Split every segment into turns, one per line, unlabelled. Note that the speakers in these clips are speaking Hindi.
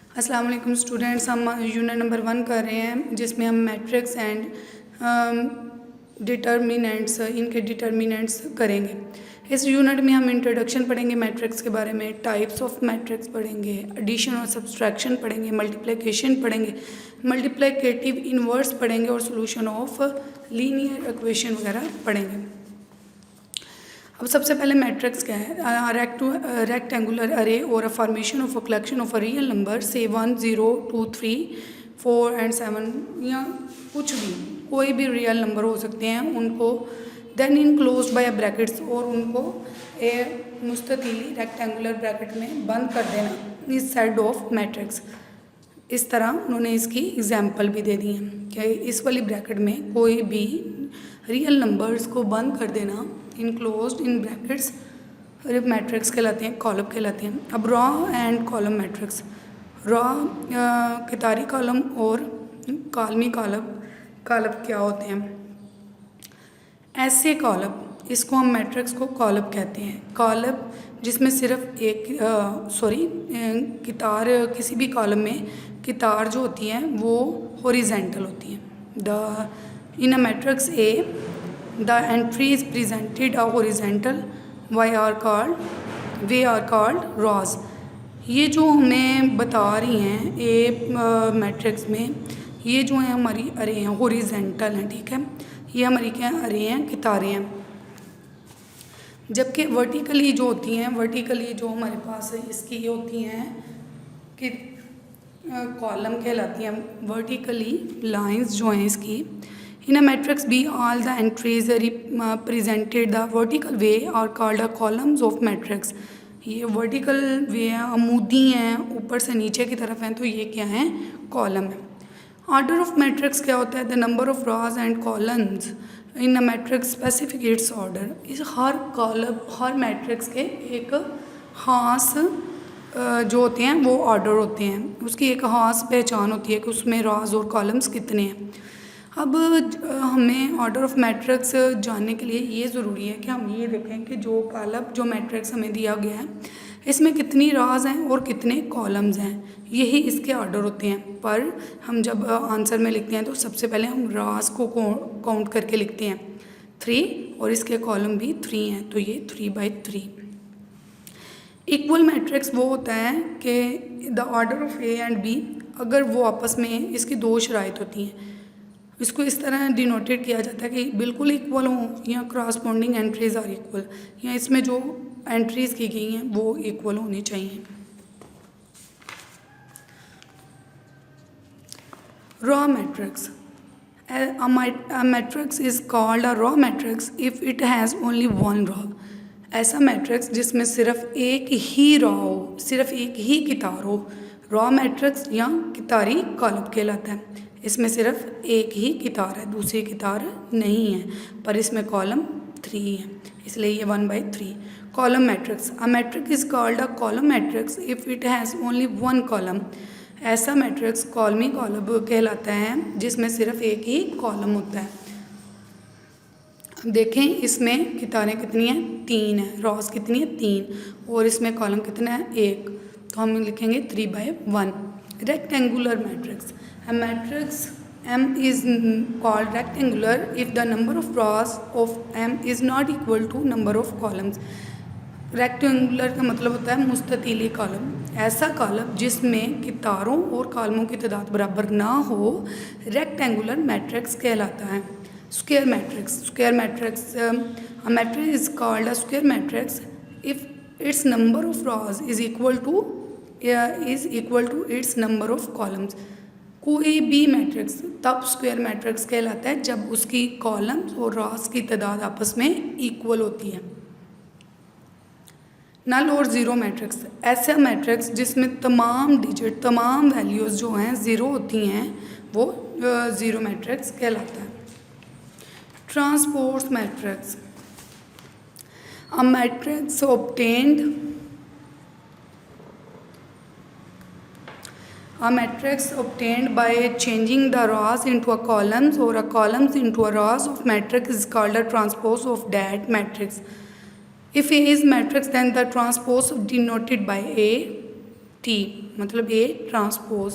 अस्सलाम वालेकुम स्टूडेंट्स, हम यूनिट नंबर 1 कर रहे हैं जिसमें हम मैट्रिक्स एंड डिटर्मिनेंट्स इनके डिटर्मिनेंट्स करेंगे। इस यूनिट में हम इंट्रोडक्शन पढ़ेंगे मैट्रिक्स के बारे में, टाइप्स ऑफ मैट्रिक्स पढ़ेंगे, एडिशन और सब्सट्रैक्शन पढ़ेंगे, मल्टीप्लिकेशन पढ़ेंगे, मल्टीप्लिकेटिव इन्वर्स पढ़ेंगे और सॉल्यूशन ऑफ लीनियर इक्वेशन वगैरह पढ़ेंगे। अब सबसे पहले मैट्रिक्स क्या है? रेक्टेंगुलर अरे और a formation of a collection of a real number से 1 0 2 3 4 एंड 7 या कुछ भी कोई भी रियल नंबर हो सकते हैं उनको देन इनक्लोज्ड बाय ब्रैकेट्स और उनको ए मुस्ततीली रेक्टेंगुलर ब्रैकेट में बंद कर देना इस सेट ऑफ मैट्रिक्स। इस तरह उन्होंने इसकी एग्जाम्पल भी दे दी है कि इस वाली ब्रैकेट में कोई भी रियल नंबर्स को बंद कर देना इनक्लोज्ड इन ब्रैकेट्स मैट्रिक्स कहलाते हैं, कॉलम कहलाते हैं। अब row and column matrix, row कितारी कॉलम और कॉलमी कॉलम क्या होते हैं? ऐसे कॉलम, इसको हम मैट्रिक्स को कॉलम कहते हैं। कॉलम जिसमें सिर्फ एक कितार, किसी भी कॉलम में कितार जो होती हैं वो हॉरिजेंटल होती हैं। In a matrix A the entries presented are horizontal we are called rows। ये जो हमें बता रही हैं ए मैट्रिक्स में, ये जो है हमारी अरे हैं, हॉरिजेंटल हैं, ठीक है। ये हमारी क्या है? अरे हैं, कितारें हैं। जबकि वर्टिकली जो होती हैं, वर्टिकली जो हमारे पास है इसकी ये होती हैं कि कॉलम कहलाती हैं। वर्टिकली लाइंस जो हैं इसकी, in a matrix B all the entries represented the vertical way are called the columns of matrix। ये वर्टिकल वे हैं, अमूदी हैं, ऊपर से नीचे की तरफ हैं, तो ये क्या हैं? कॉलम है। ऑर्डर ऑफ मैट्रिक्स क्या होता है? The number of rows and columns in a matrix specific it's order. इस हर कॉलम, हर मैट्रिक्स के एक खास जो होते हैं वो ऑर्डर होते हैं, उसकी एक खास पहचान होती है कि उसमें रॉज और कॉलम्स कितने हैं। अब हमें ऑर्डर ऑफ मैट्रिक्स जानने के लिए ये ज़रूरी है कि हम ये देखें कि जो कॉलम, जो मैट्रिक्स हमें दिया गया है इसमें कितनी राज हैं और कितने कॉलम्स हैं, यही इसके ऑर्डर होते हैं। पर हम जब आंसर में लिखते हैं तो सबसे पहले हम राज को काउंट करके लिखते हैं 3 और इसके कॉलम भी 3 हैं, तो ये 3/3। इक्वल मैट्रिक्स वो होता है कि the order of A and B, अगर वो आपस में, इसकी दो शराइत होती हैं, इसको इस तरह डिनोटेड किया जाता है कि बिल्कुल इक्वल हों या क्रॉसपोंडिंग एंट्रीज आर इक्वल, या इसमें जो एंट्रीज की गई हैं वो इक्वल होनी चाहिए। Raw matrix, a matrix is called a raw matrix if it has only one row। ऐसा मैट्रिक्स जिसमें सिर्फ एक ही रॉ हो, सिर्फ एक ही कितार हो, रॉ मैट्रिक्स या कितारी कॉलम कहलाता है। इसमें सिर्फ एक ही कितार है, दूसरी कितार नहीं है, पर इसमें कॉलम 3 है, इसलिए ये 1/3। Column matrix, a matrix is called a column matrix if it has only one column. ऐसा मैट्रिक्स कॉलमी कॉलम कहलाता है जिसमें सिर्फ एक ही कॉलम होता है। अब देखें इसमें कितारें कितनी हैं? 3 है, रॉस कितनी है? 3, और इसमें कॉलम कितना है? 1, तो हम लिखेंगे 3/1। Rectangular matrix, a matrix M is called rectangular if the number of rows of M is not equal to number of columns। Rectangular का मतलब होता है मुस्ततीली कॉलम, ऐसा कॉलम जिसमें कितारों और कॉलमों की तादाद बराबर ना हो रेक्टेंगुलर मैट्रिक्स कहलाता है। Square matrix, square matrix, a matrix is called a square matrix if its number of rows is equal to its number of columns। कोई भी मैट्रिक्स तब स्क्वायर मैट्रिक्स कहलाता है जब उसकी कॉलम्स और रॉस की तादाद आपस में इक्वल होती है। नल और ज़ीरो मैट्रिक्स, ऐसा मैट्रिक्स जिसमें तमाम डिजिट, तमाम वैल्यूज़ जो हैं ज़ीरो होती हैं वो ज़ीरो मैट्रिक्स कहलाता है। Transpose matrix, a matrix obtained A matrix obtained by changing the rows into a columns or a columns into a rows of matrix is called a transpose of that matrix। If A is matrix, then the transpose denoted by A T मतलब ए ट्रांसपोज।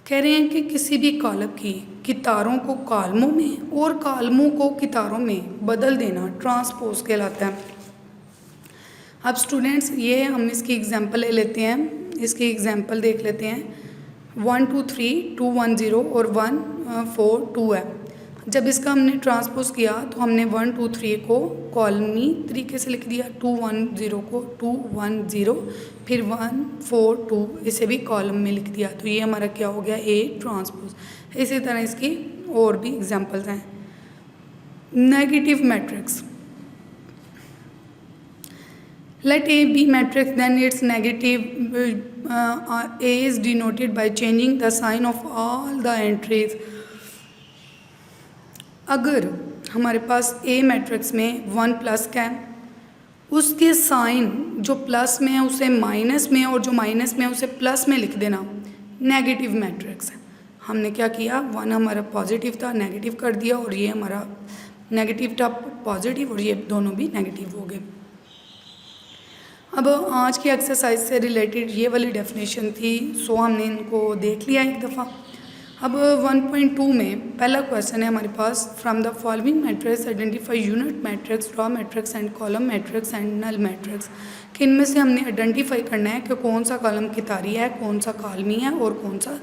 कह रहे हैं कि किसी भी कॉलम की कितारों को कॉलमों में और कॉलमों को कितारों में बदल देना ट्रांसपोज कहलाता है। अब स्टूडेंट्स ये हम इसकी एग्जांपल ले लेते हैं, इसकी एग्जांपल देख लेते हैं। 1 2 3 2 1 0 और 1 4 2 है। जब इसका हमने ट्रांसपोज किया तो हमने 1 2 3 को कॉलमी तरीके से लिख दिया, 2 1 0 को 2 1 0, फिर 1 4 2 इसे भी कॉलम में लिख दिया। तो ये हमारा क्या हो गया, ए ट्रांसपोज। इसी तरह इसकी और भी एग्जांपल्स हैं। Negative matrix, let A be matrix then its negative A is denoted by changing the sign of all the entries। अगर हमारे पास A मैट्रिक्स में 1 प्लस का है, उसके साइन जो प्लस में है उसे माइनस में और जो माइनस में है उसे प्लस में लिख देना, नेगेटिव मैट्रिक्स है। हमने क्या किया, 1 हमारा पॉजिटिव था नेगेटिव कर दिया, और ये हमारा नेगेटिव था पॉजिटिव, और ये दोनों भी नेगेटिव हो गए। अब आज की एक्सरसाइज से रिलेटेड ये वाली डेफिनेशन थी, सो हमने इनको देख लिया एक दफ़ा। अब 1.2 में पहला क्वेश्चन है हमारे पास, from the following matrix identify unit matrix, row matrix and column matrix and null matrix. कि इनमें से हमने आइडेंटिफाई करना है कि कौन सा कॉलम कितारी है, कौन सा कॉलमी है और कौन सा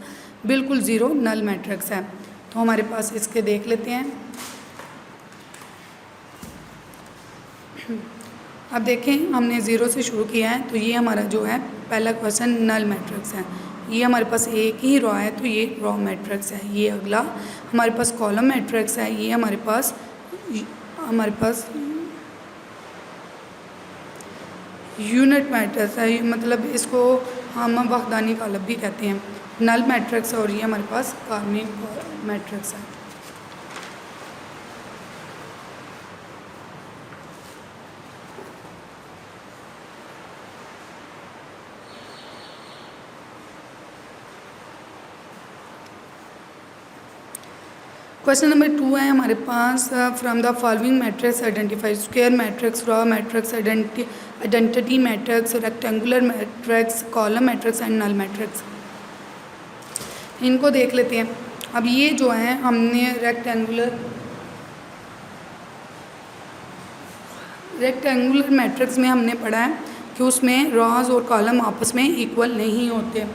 बिल्कुल ज़ीरो नल मैट्रिक्स है। तो हमारे पास इसके देख लेते हैं। अब देखें हमने ज़ीरो से शुरू किया है, तो ये हमारा जो है पहला क्वेश्चन नल मैट्रिक्स है। ये हमारे पास एक ही रॉ है तो ये रॉ मैट्रिक्स है। ये अगला हमारे पास कॉलम मैट्रिक्स है, ये हमारे पास यूनिट मैट्रिक्स है, मतलब इसको हम वहदानी कॉलम भी कहते हैं। नल मैट्रिक्स है और ये हमारे पास कॉलमी मैट्रिक्स है। क्वेश्चन नंबर 2 है हमारे पास, from the following matrix identify square matrix, row matrix, identity matrix, rectangular matrix, column matrix and null matrix. इनको देख लेते हैं। अब ये जो है हमने रेक्टेंगुलर मैट्रिक्स में हमने पढ़ा है कि उसमें रॉज और कॉलम आपस में इक्वल नहीं होते,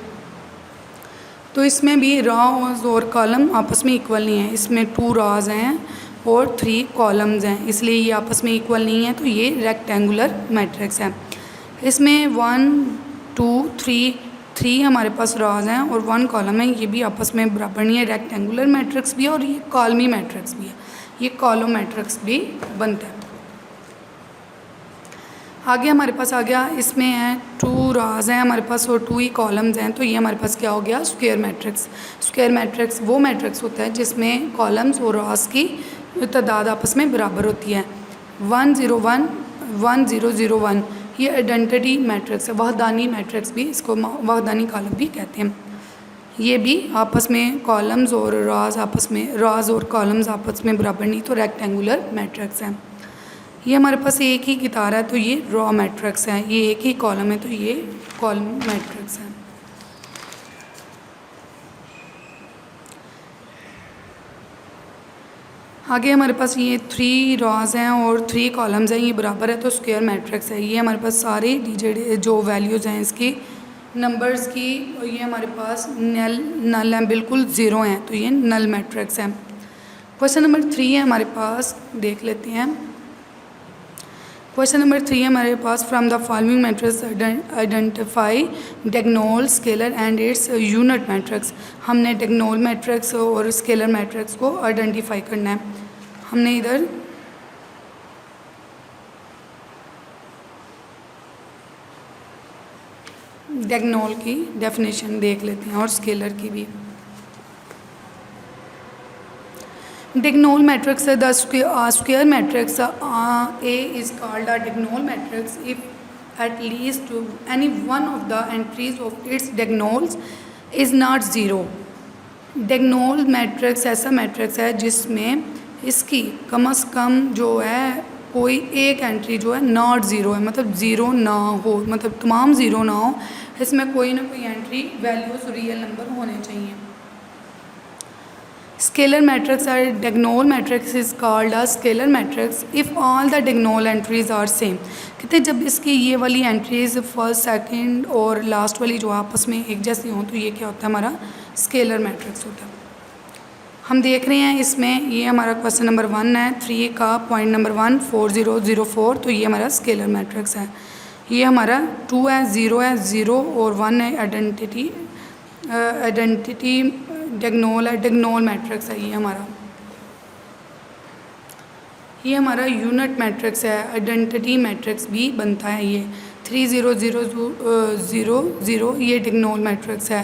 तो इसमें भी रॉज और कॉलम आपस में इक्वल नहीं है। इसमें 2 रॉज हैं और 3 कॉलम्स हैं, इसलिए ये आपस में इक्वल नहीं है, तो ये रेक्टेंगुलर मैट्रिक्स है। इसमें 1 2 3 हमारे पास रॉज हैं और 1 कॉलम है, ये भी आपस में बराबर नहीं है। रेक्टेंगुलर मैट्रिक्स भी है और ये कॉलमी मैट्रिक्स भी है, ये कॉलम मैट्रिक्स भी बनता है। आगे हमारे पास आ गया, इसमें है 2 रॉज हैं हमारे पास और 2 ही कॉलम्स हैं, तो ये हमारे पास क्या हो गया, स्क्वायर मैट्रिक्स। स्क्वायर मैट्रिक्स वो मैट्रिक्स होता है जिसमें कॉलम्स और रॉज की तादाद आपस में बराबर होती है। 1 0 1 1 0 0 1 ये आइडेंटिटी मैट्रिक्स है, वहदानी मैट्रिक्स भी, इसको वहदानी कॉलम भी कहते हैं। ये भी आपस में कॉलम्स और रॉज और कॉलम्स आपस में बराबर नहीं, तो रेक्टेंगुलर मैट्रिक्स है। ये हमारे पास एक ही कितार है तो ये रॉ मैट्रिक्स है, ये एक ही कॉलम है तो ये कॉलम मैट्रिक्स है। आगे हमारे पास ये 3 रॉज हैं और 3 कॉलम्स हैं, ये बराबर है तो स्क्वायर मैट्रिक्स है। ये हमारे पास सारे डिजिट जो वैल्यूज़ हैं इसकी नंबर्स की, और ये हमारे पास नल हैं, बिल्कुल ज़ीरो हैं, तो ये नल मैट्रिक्स है। क्वेश्चन नंबर 3 है हमारे पास, देख लेते हैं। क्वेश्चन नंबर 3 है हमारे पास, from the following matrix identify diagonal, scalar and its unit matrix. हमने डायगोनल मैट्रिक्स और स्केलर मैट्रिक्स को आइडेंटिफाई करना है। हमने इधर डायगोनल की डेफिनेशन देख लेते हैं और स्केलर की भी। diagonal matrix, the square matrix A is called a diagonal matrix if at least any one of the entries of its diagonals is not zero। diagonal matrix ऐसा मैट्रिक्स है जिसमें इसकी कम से कम जो है कोई एक एंट्री जो है नॉट ज़ीरो है, मतलब ज़ीरो ना हो, मतलब तमाम ज़ीरो ना हो, इसमें कोई ना कोई एंट्री वैल्यूज़ रियल नंबर होने चाहिए। Scalar matrix or diagonal matrix is called a scalar matrix if all the diagonal entries are same। कहते हैं जब इसकी ये वाली एंट्रीज फर्स्ट सेकंड और लास्ट वाली जो आपस में एक जैसी हों तो ये क्या होता है, हमारा स्केलर मैट्रिक्स होता है। हम देख रहे हैं इसमें ये हमारा क्वेश्चन नंबर 1 है, 3 का पॉइंट नंबर 1 4004, तो ये हमारा स्केलर मैट्रिक्स है। ये हमारा 2 है, 0 है, 0 और 1 है आइडेंटिटी डायगोनल है, डायगोनल मैट्रिक्स है ये हमारा। ये हमारा यूनिट मैट्रिक्स है, आइडेंटिटी मैट्रिक्स भी बनता है ये। 3 0 0 0 0 ये डायगोनल मैट्रिक्स है,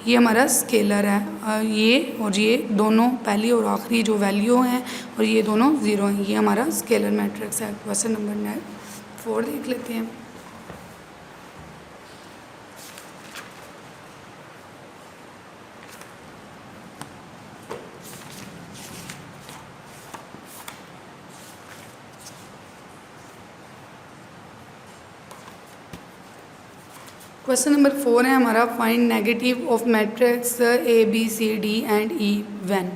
ये हमारा स्केलर है। ये और ये दोनों पहली और आखिरी जो वैल्यू हैं और ये दोनों ज़ीरो हैं, ये हमारा स्केलर मैट्रिक्स है। क्वेश्चन नंबर 4 देख लेते हैं। क्वेश्चन नंबर 4 है हमारा, find negative of matrix A B C D and E when.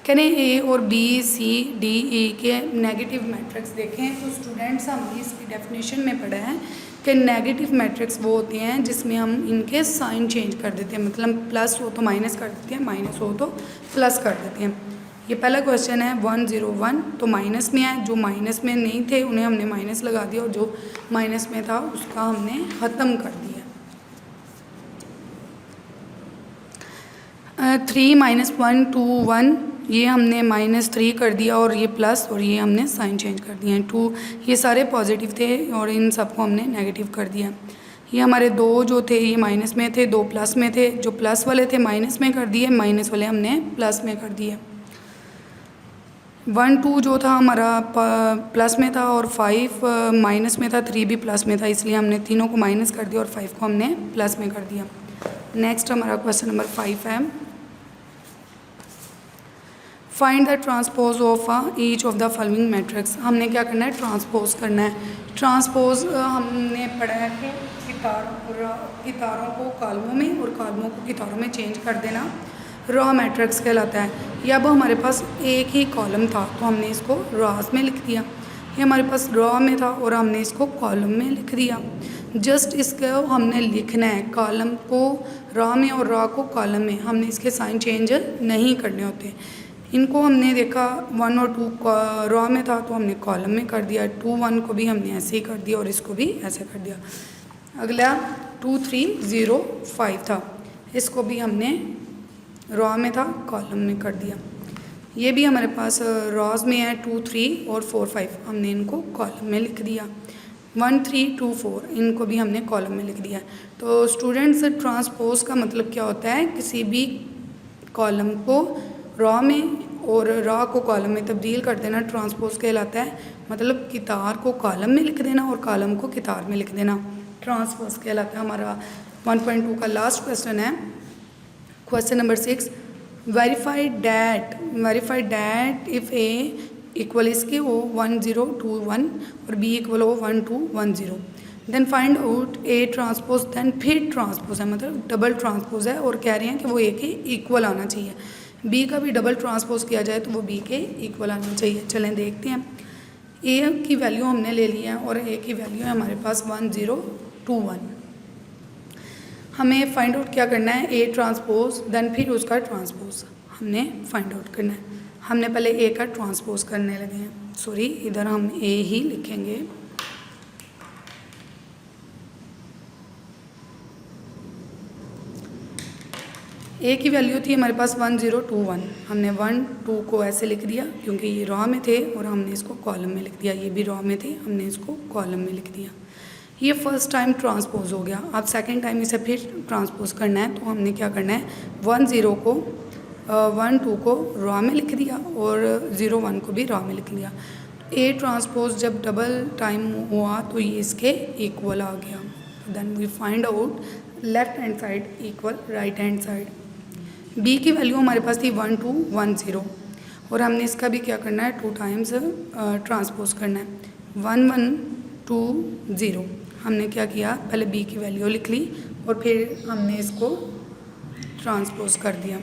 कह रहे ए और बी सी डी ई के नेगेटिव मैट्रिक्स देखें तो स्टूडेंट्स हमने इसकी डेफिनेशन में पढ़ा है कि नेगेटिव मैट्रिक्स वो होते हैं जिसमें हम इनके साइन चेंज कर देते हैं, मतलब प्लस हो तो माइनस कर देते हैं, माइनस हो तो प्लस कर देते हैं। ये पहला क्वेश्चन है 1 0 1, तो माइनस में है, जो माइनस में नहीं थे उन्हें हमने माइनस लगा दिया और जो माइनस में था उसका हमने ख़त्म कर दिया। 3 -1 2 1, ये हमने -3 कर दिया और ये प्लस, और ये हमने साइन चेंज कर दिए हैं। 2 ये सारे पॉजिटिव थे और इन सबको हमने नेगेटिव कर दिया। ये हमारे 2 जो थे ये माइनस में थे, 2 प्लस में थे, जो प्लस वाले थे माइनस में कर दिए, माइनस वाले हमने प्लस में कर दिए। 1 2 जो था हमारा प्लस में था और 5 माइनस में था, 3 भी प्लस में था, इसलिए हमने तीनों को माइनस कर दिया और 5 को हमने प्लस में कर दिया। नेक्स्ट हमारा क्वेश्चन नंबर 5 है, find the transpose of each of the following matrix. हमने क्या करना है, ट्रांसपोज करना है। ट्रांसपोज हमने पढ़ा है कि कितारों को कॉलमों में और कॉलमों को कितारों में चेंज कर देना रॉ मैट्रिक्स कहलाता है। ये अब हमारे पास एक ही कॉलम था तो हमने इसको रॉस में लिख दिया, ये हमारे पास रॉ में था और हमने इसको कॉलम में लिख दिया। जस्ट इसको हमने लिखना है, कॉलम को रॉ में और रॉ को कॉलम में, हमने इसके साइन चेंज नहीं करने होते। इनको हमने देखा 1 और 2 रॉ में था तो हमने कॉलम में कर दिया, 2 1 को भी हमने ऐसे ही कर दिया और इसको भी ऐसे कर दिया। अगला 2 3 0 5 था, इसको भी हमने रॉ में था कॉलम में कर दिया। ये भी हमारे पास रॉज में है 2 3 और 4 5, हमने इनको कॉलम में लिख दिया। 1 3 2 4 इनको भी हमने कॉलम में लिख दिया। तो स्टूडेंट्स ट्रांसपोज का मतलब क्या होता है, किसी भी कॉलम को रॉ में और रॉ को कॉलम में तब्दील कर देना ट्रांसपोज कहलाता है। मतलब कितार को कॉलम में लिख देना और कॉलम को कितार में लिख देना ट्रांसपोज कहलाता है। हमारा 1.2 का लास्ट क्वेश्चन है, question number 6, verify that if A equal इसके हो 1 0 2 1 और बी इक्वल हो 1 2 1 0, then find out A transpose, then फिर ट्रांसपोज है, मतलब डबल ट्रांसपोज है और कह रहे हैं कि वो ए के इक्वल आना चाहिए। बी का भी डबल ट्रांसपोज किया जाए तो वो बी के इक्वल आना चाहिए। चलें देखते हैं। ए की वैल्यू हमने ले ली है और ए की वैल्यू है हमारे पास 1 0 2 1। हमें फाइंड आउट क्या करना है, ए ट्रांसपोज, देन फिर उसका ट्रांसपोज हमने फाइंड आउट करना है। हमने पहले ए का ट्रांसपोज करने लगे हैं, सॉरी इधर हम ए ही लिखेंगे। ए की वैल्यू थी हमारे पास 1 0 2 1, हमने 1 2 को ऐसे लिख दिया क्योंकि ये रॉ में थे और हमने इसको कॉलम में लिख दिया। ये भी रॉ में थे, हमने इसको कॉलम में लिख दिया। ये फर्स्ट टाइम ट्रांसपोज हो गया। अब सेकंड टाइम इसे फिर ट्रांसपोज करना है तो हमने क्या करना है, 1 0 को 1 2 को रॉ में लिख दिया और 0 1 को भी रॉ में लिख दिया। ए ट्रांसपोज जब डबल टाइम हुआ तो ये इसके इक्वल आ गया। Then we find out left hand side equal right hand side. B की वैल्यू हमारे पास थी 1 2 1 0 और हमने इसका भी क्या करना है, 2 टाइम्स ट्रांसपोज करना है। 1120। हमने क्या किया, पहले b की वैल्यू लिख ली और फिर हमने इसको ट्रांसपोज कर दिया।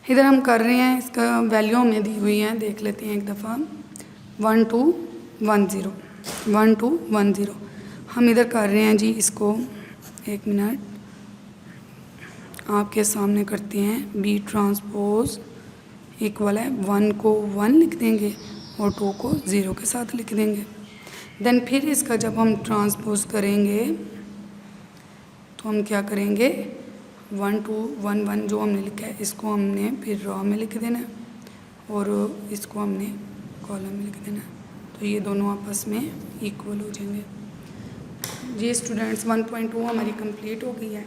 इधर हम कर रहे हैं, इसका वैल्यू हमें दी हुई है, देख लेते हैं एक दफ़ा। 1210, 1210 हम इधर कर रहे हैं जी इसको। एक मिनट आपके सामने करते हैं। बी ट्रांसपोज इक्वल है 1 को 1 लिख देंगे और 2 को 0 के साथ लिख देंगे। देन फिर इसका जब हम ट्रांसपोज करेंगे तो हम क्या करेंगे, 1 2 1 1 जो हमने लिखा है इसको हमने फिर रॉ में लिख देना है और इसको हमने कॉलम में लिख देना है, तो ये दोनों आपस में इक्वल हो जाएंगे। ये स्टूडेंट्स 1.2 हमारी कंप्लीट हो गई है।